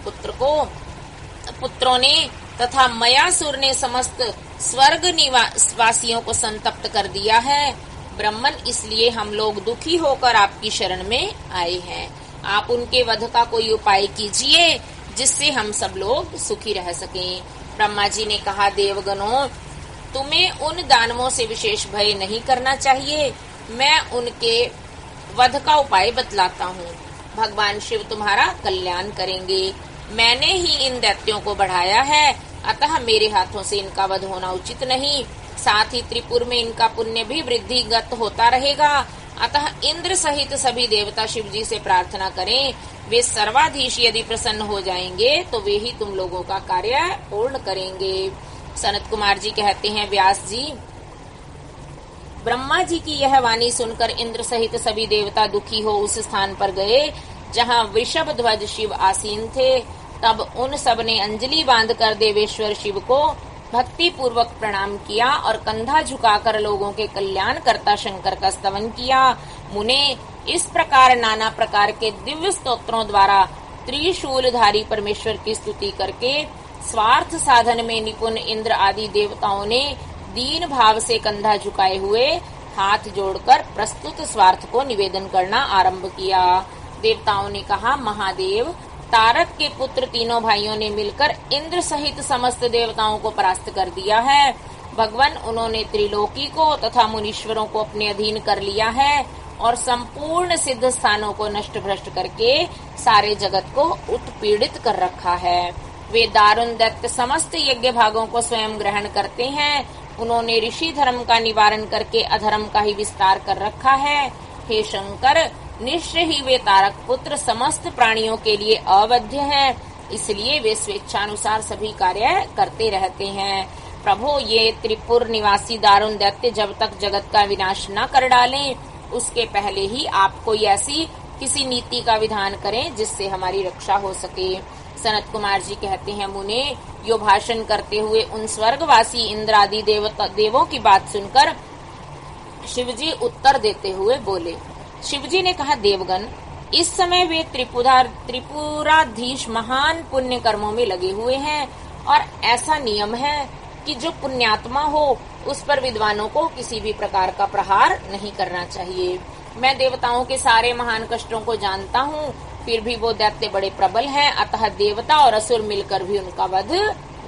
पुत्रों ने तथा मयासुर ने समस्त स्वर्ग निवासियों को संतप्त कर दिया है। ब्रह्मन, इसलिए हम लोग दुखी होकर आपकी शरण में आए हैं। आप उनके वध का कोई उपाय कीजिए, जिससे हम सब लोग सुखी रह सकें। ब्रह्मा जी ने कहा, देवगणों, तुम्हें उन दानवों से विशेष भय नहीं करना चाहिए। मैं उनके वध का उपाय बतलाता हूँ। भगवान शिव तुम्हारा कल्याण करेंगे। मैंने ही इन दैत्यों को बढ़ाया है, अतः मेरे हाथों से इनका वध होना उचित नहीं। साथ ही त्रिपुर में इनका पुण्य भी वृद्धिगत होता रहेगा। अतः इंद्र सहित सभी देवता शिव जी से प्रार्थना करें। वे सर्वाधीश यदि प्रसन्न हो जाएंगे तो वे ही तुम लोगों का कार्य पूर्ण करेंगे। सनत कुमार जी कहते हैं, व्यास जी, ब्रह्मा जी की यह वाणी सुनकर इंद्र सहित सभी देवता दुखी हो उस स्थान पर गए जहाँ वृषभ ध्वज शिव आसीन थे। तब उन सब ने अंजलि बांधकर देवेश्वर शिव को भक्ति पूर्वक प्रणाम किया और कंधा झुकाकर लोगों के कल्याण करता शंकर का स्तवन किया। मुने, इस प्रकार नाना प्रकार के दिव्य स्तोत्रों द्वारा त्रिशूलधारी परमेश्वर की स्तुति करके स्वार्थ साधन में निपुण इंद्र आदि देवताओं ने दीन भाव से कंधा झुकाए हुए हाथ जोड़कर प्रस्तुत स्वार्थ को निवेदन करना आरंभ किया। देवताओं ने कहा, महादेव, तारक के पुत्र तीनों भाइयों ने मिलकर इंद्र सहित समस्त देवताओं को परास्त कर दिया है। भगवान, उन्होंने त्रिलोकी को तथा मुनीश्वरों को अपने अधीन कर लिया है और संपूर्ण सिद्ध स्थानों को नष्ट भ्रष्ट करके सारे जगत को उत्पीड़ित कर रखा है। वे दारुण दैत्य समस्त यज्ञ भागों को स्वयं ग्रहण करते हैं। उन्होंने ऋषि धर्म का निवारण करके अधर्म का ही विस्तार कर रखा है। हे शंकर, निश्चय ही वे तारक पुत्र समस्त प्राणियों के लिए अवध्य हैं, इसलिए वे स्वेच्छानुसार सभी कार्य करते रहते हैं। प्रभु, ये त्रिपुर निवासी दारुण दैत्य जब तक जगत का विनाश न कर डालें, उसके पहले ही आप कोई ऐसी किसी नीति का विधान करें जिससे हमारी रक्षा हो सके। सनत कुमार जी कहते हैं, मुने, यो भाषण करते हुए उन स्वर्गवासी इंद्र आदि देवों की बात सुनकर शिवजी उत्तर देते हुए बोले। शिवजी ने कहा, देवगण, इस समय वे त्रिपुराधीश महान पुण्य कर्मों में लगे हुए हैं और ऐसा नियम है कि जो पुण्यात्मा हो उस पर विद्वानों को किसी भी प्रकार का प्रहार नहीं करना चाहिए। मैं देवताओं के सारे महान कष्टों को जानता हूँ, फिर भी वो दैत्य बड़े प्रबल हैं, अतः देवता और असुर मिलकर भी उनका वध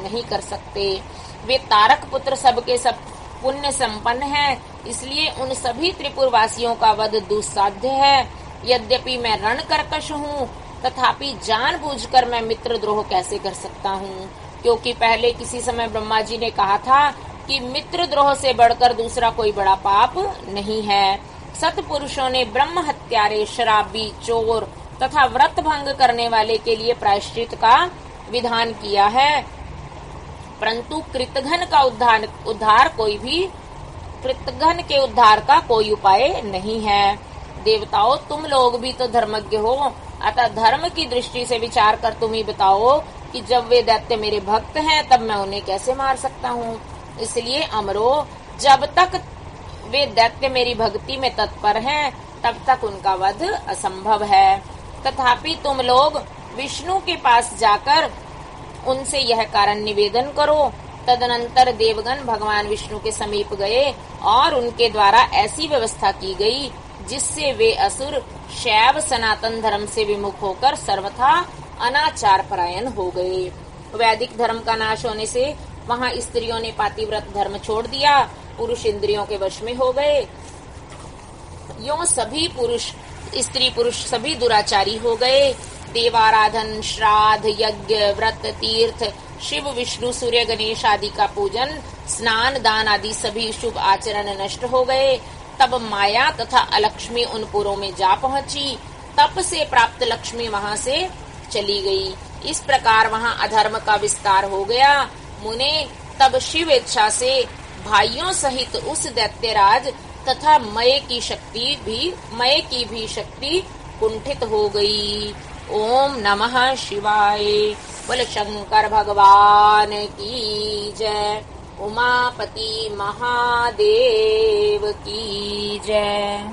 नहीं कर सकते। वे तारक पुत्र सबके सब पुण्य संपन्न हैं, इसलिए उन सभी त्रिपुरवासियों का वध दुस्साध्य है। यद्यपि मैं रण कर्कश हूँ, तथापि जानबूझकर मैं मित्र द्रोह कैसे कर सकता हूँ? क्योंकि पहले किसी समय ब्रह्मा जी ने कहा था कि मित्र द्रोह से बढ़कर दूसरा कोई बड़ा पाप नहीं है। सत्पुरुषों ने ब्रह्म हत्यारे, शराबी, चोर तथा व्रत भंग करने वाले के लिए प्रायश्चित का विधान किया है, परंतु कृतघ्न के उद्धार का कोई उपाय नहीं है। देवताओं, तुम लोग भी तो धर्मज्ञ हो, अतः धर्म की दृष्टि से विचार कर तुम ही बताओ कि जब वे दैत्य मेरे भक्त हैं तब मैं उन्हें कैसे मार सकता हूँ। इसलिए अमरो, जब तक वे दैत्य मेरी भक्ति में तत्पर हैं तब तक उनका वध असंभव है। तथापि तुम लोग विष्णु के पास जाकर उनसे यह कारण निवेदन करो। तदनंतर देवगण भगवान विष्णु के समीप गए और उनके द्वारा ऐसी व्यवस्था की गई जिससे वे असुर शैव सनातन धर्म से विमुख होकर सर्वथा अनाचार परायण हो गए। वैदिक धर्म का नाश होने से वहाँ स्त्रियों ने पातिव्रत धर्म छोड़ दिया, पुरुष इंद्रियों के वश में हो गए। यों सभी स्त्री पुरुष सभी दुराचारी हो गए। देवाराधन, श्राद्ध, यज्ञ, व्रत, तीर्थ, शिव, विष्णु, सूर्य, गणेश आदि का पूजन, स्नान, दान आदि सभी शुभ आचरण नष्ट हो गए। तब माया तथा अलक्ष्मी उन पुरों में जा पहुंची। तप से प्राप्त लक्ष्मी वहां से चली गई। इस प्रकार वहां अधर्म का विस्तार हो गया। मुने, तब शिव इच्छा से भाइयों सहित उस दैत्यराज तथा मय की भी शक्ति कुंठित हो गई। ओम नमः शिवाय। बोल शंकर भगवान की जय। उमापति महादेव की जय।